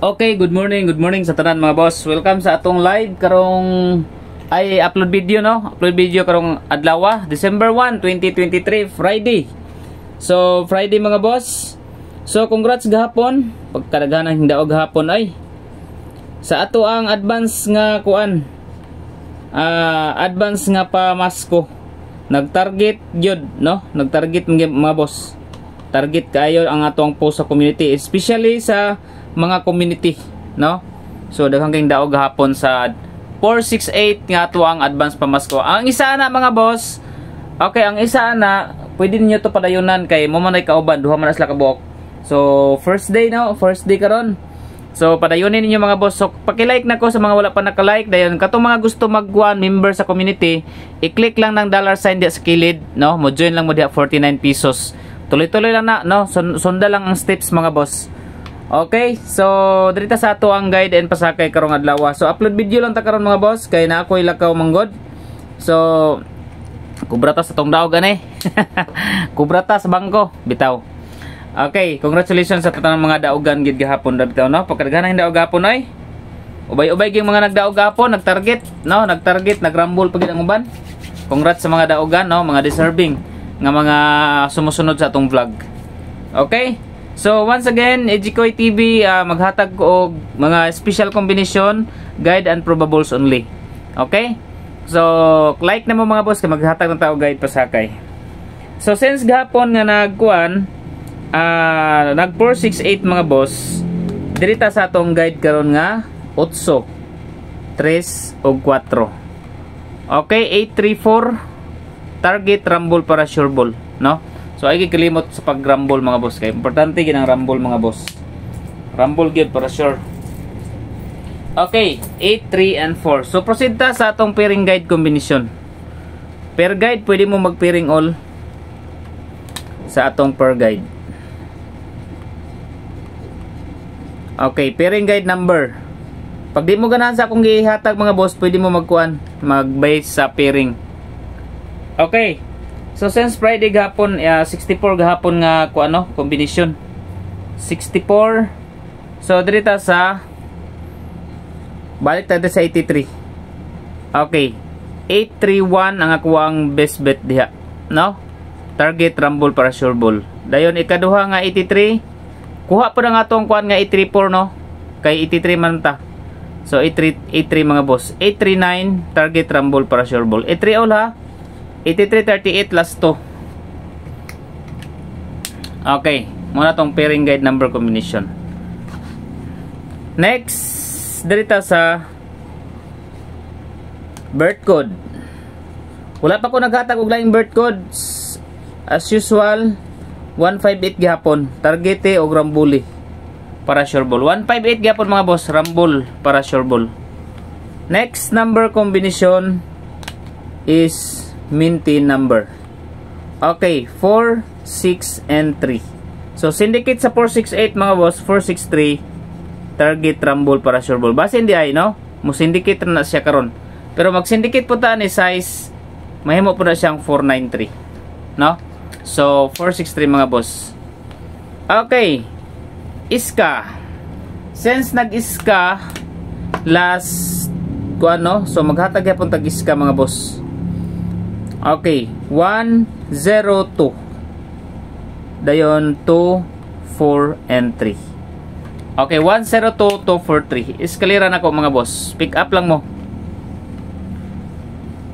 Okay, good morning sa tanan mga boss. Welcome sa atong live karong ay upload video no. Upload video karong adlaw, December 1, 2023, Friday. So, Friday mga boss. So, congrats gahapon. Pagkadaghanan hindi og gahapon ay sa ato ang advance nga kuan. Advance nga pamasko. Nag-target gyud no. Nag-target mga boss. Target kayo ang atong post sa community, especially sa mga community, no? So daghang kayong daog gahapon sa 468 nga ato ang advance pamasko. Ang isa na mga boss, okay, ang isa na pwede niyo to padayunan kay mo man ay kauban duha man sila ka buok. So first day no, first day karon. So padayunin niyo mga boss. So paki-like na ko sa mga wala pa naka-like dayon katong mga gusto mag-1 member sa community, i-click lang ng $sign diya sa kilid, no? Mo join lang mo diha 49 pesos. Tuloy-tuloy lang na, no? Sunda lang ang steps mga boss. Okay, so dito sa ato ang guide and pasakay karong adlaw. So upload video lang ta karon mga boss kay na ako ilakaw manggod. So kubrata sa tong daog ani. Kubrata sa bangko bitaw. Okay, congratulations sa tanang mga daogan gid gahapon dito no. Pagkadaghan daog gahapon ay. Ubay-ubay gyud mga nagdaog gahapon, nag-target, no, nag-target, nag-rumble pagid ang uban. Congrats sa mga daogan no, mga deserving nga mga sumusunod sa atong vlog. Okay? So once again, Ejikoy TV maghatag ko og mga special combination, guide and probables only. Okay? So like na mo mga boss kay maghatag ng tao guide pasakay. So since gahapon nga nagkuan nag 468 mga boss, dirita sa atong guide karon nga 8, 3 ug 4. Okay, 834 target rumble para sure ball, no? So ay kalimot sa pag-rumble mga boss kay importante gid ang rumble mga boss. Rumble gid para sure. Okay, 8, 3 and 4. So proceed ta sa atong pairing guide combination. Per guide pwede mo mag-pairing all sa atong per guide. Okay, pairing guide number. Pag di mo ganahan sa akong gihatag mga boss, pwede mo magkuan, mag-base sa pairing. Okay. So since Friday gahapon 64 gahapon nga ko ano combination 64. So dirita sa balik tayo sa 83. Okay, 831 ang ako ang best bet diha, no? Target rumble para sure ball. Dayon ikaduha nga 83. Kuha pa nga atong kuan nga 834 no. Kay 83 man ta. So 83 mga boss. 839 target rumble para sure ball. 83 all ha. 8338 last 2. Okay, muna tong pairing guide number combination. Next, dirita sa birth code. Wala pa ko naghatag og laing birth codes. As usual, 158 gihapon. Targete og rambuli para sure ball. 158 gihapon mga boss, rambol para sure ball. Next number combination is minty number. Okay, 4, 6 and 3. So syndicate sa 468 mga boss, 463 target rumble para sure ball. Base hindi ay no, mo syndicate na siya karon. Pero mag syndicate po ta ni size mahimo po na siyang 493, no? So 463 mga boss. Okay, iska. Since nag-iska last ko ano, so maghatag yapon tag iska mga boss. Okay, 102. Dayon 2, 4 and 3. Okay, 102, 2, 4, 3. Iskaliran ako mga boss. Pick up lang mo.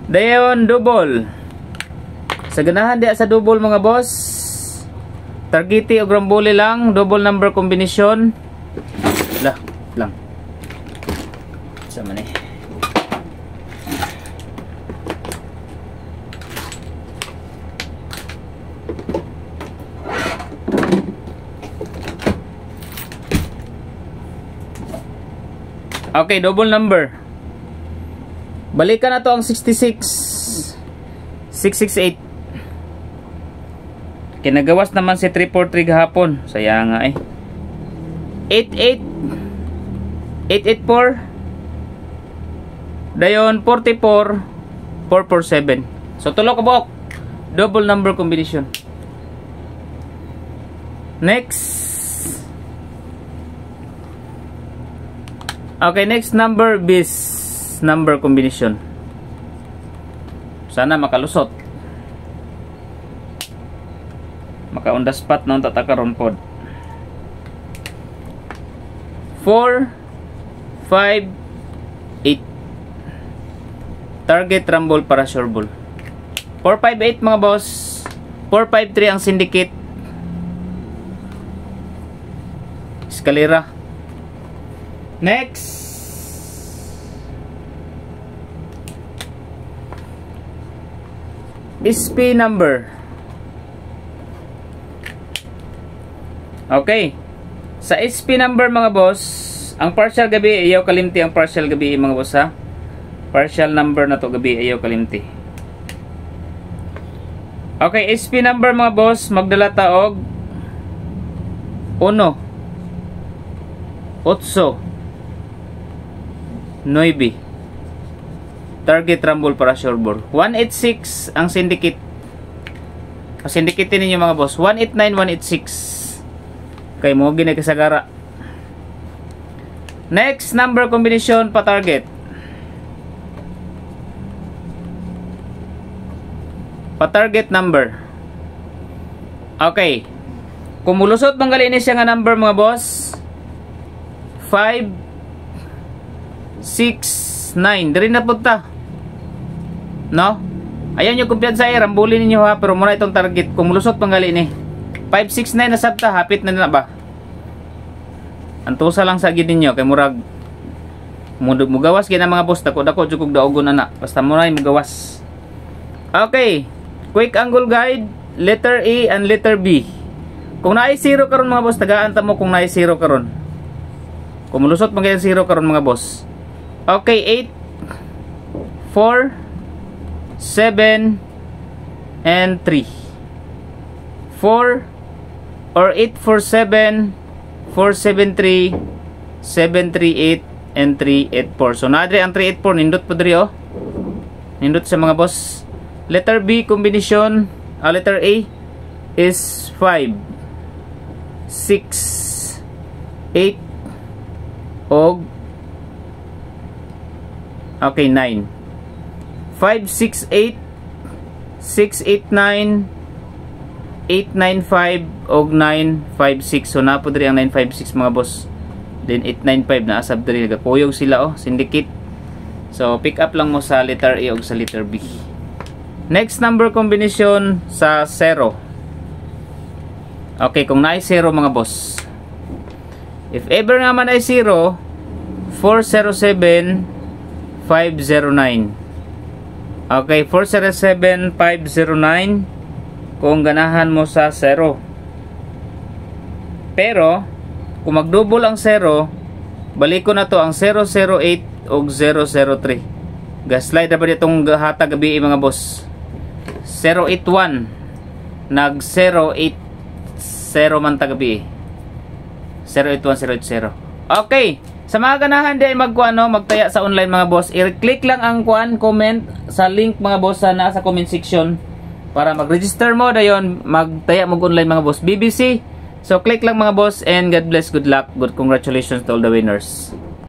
Dayon double. Sa ganahan diya sa double mga boss. Targete o grambole lang, double number combination. Lang. Sama ni. Okay, double number. Balikan na to ang 66. 668. Kinagawas naman si 343 gahapon. Saya nga eh. 88. 884. Dayon 44. 447. So tulo ka buok. Double number combination. Next. Okay, next number bis number combination. Sana makalusot. Maka on the spot na tatakaron pod. 4 5 8. Target rumble para sure ball. 4 5 8 mga boss. 4 5 3 ang syndicate. Escalera. Next. SP number. Okay. Sa SP number mga boss, ang partial gabi ayaw kalimti ang partial gabi mga boss ha. Partial number na to gabi ayaw kalimti. Okay, SP number mga boss, magdala ta og 1 8 9. Target rumble para sure ball. 186 ang syndicate. Ang syndicate ninyo mga boss. 189, 186. Kay mo gina kasagara. Next number combination pa target. Pa target number. Okay. Kung mulusot manggali ni siya nga number mga boss. 5 6 9. Diri na punta. No? Ayan yung kumpiyansa ay rambulin ninyo ha. Pero muna itong target. Kung mulusot panggali ni 569 na sabta. Hapit na na ba? Antusa lang sa gid ninyo. Kay murag mugawas gina mga boss. Dako-dako jukog daogon ana. Basta muna yung mugawas. Okay. Quick angle guide. Letter A and letter B. Kung naay 0 karon mga boss. Tagaan ta mo kung naay 0 karon. Kung mulusot panggali 0 karon mga boss. Okay. 8 4 7 and 3. 4 or 8 4 7 4 7 3 7 3 8 and 3 8 4. So nadre ang 3 8 4 nindot po diri oh. Nindot sa mga boss. Letter B combination, letter A is 5 6 8 og okay 9. 5, 6, 8 6, 8, 9 8, 9, 5 og 9, 5, 6. So na po diri ang 9, 5, 6 mga boss. Then 8, 9, 5 na asab diri. Nagakuyog sila oh, syndicate. So pick up lang mo sa letter A og sa letter B. Next number combination sa 0. Okay, kung naay 0 mga boss. If ever nga man ay 0, 407 509. Okay, 407 509 kung ganahan mo sa 0. Pero kung magdouble ang 0, balik ko na to ang 008 o 003. Gaslide na ba ditong hatag gabi mga boss? 081 nag 080 man tagabi. 081 080. Okay. Sa mga ganahan di ay magtaya sa online mga boss, i-click lang ang comment sa link mga boss sa nasa comment section para mag-register mo dayon magtaya mo online mga boss BBC. So click lang mga boss and God bless, good luck, good congratulations to all the winners.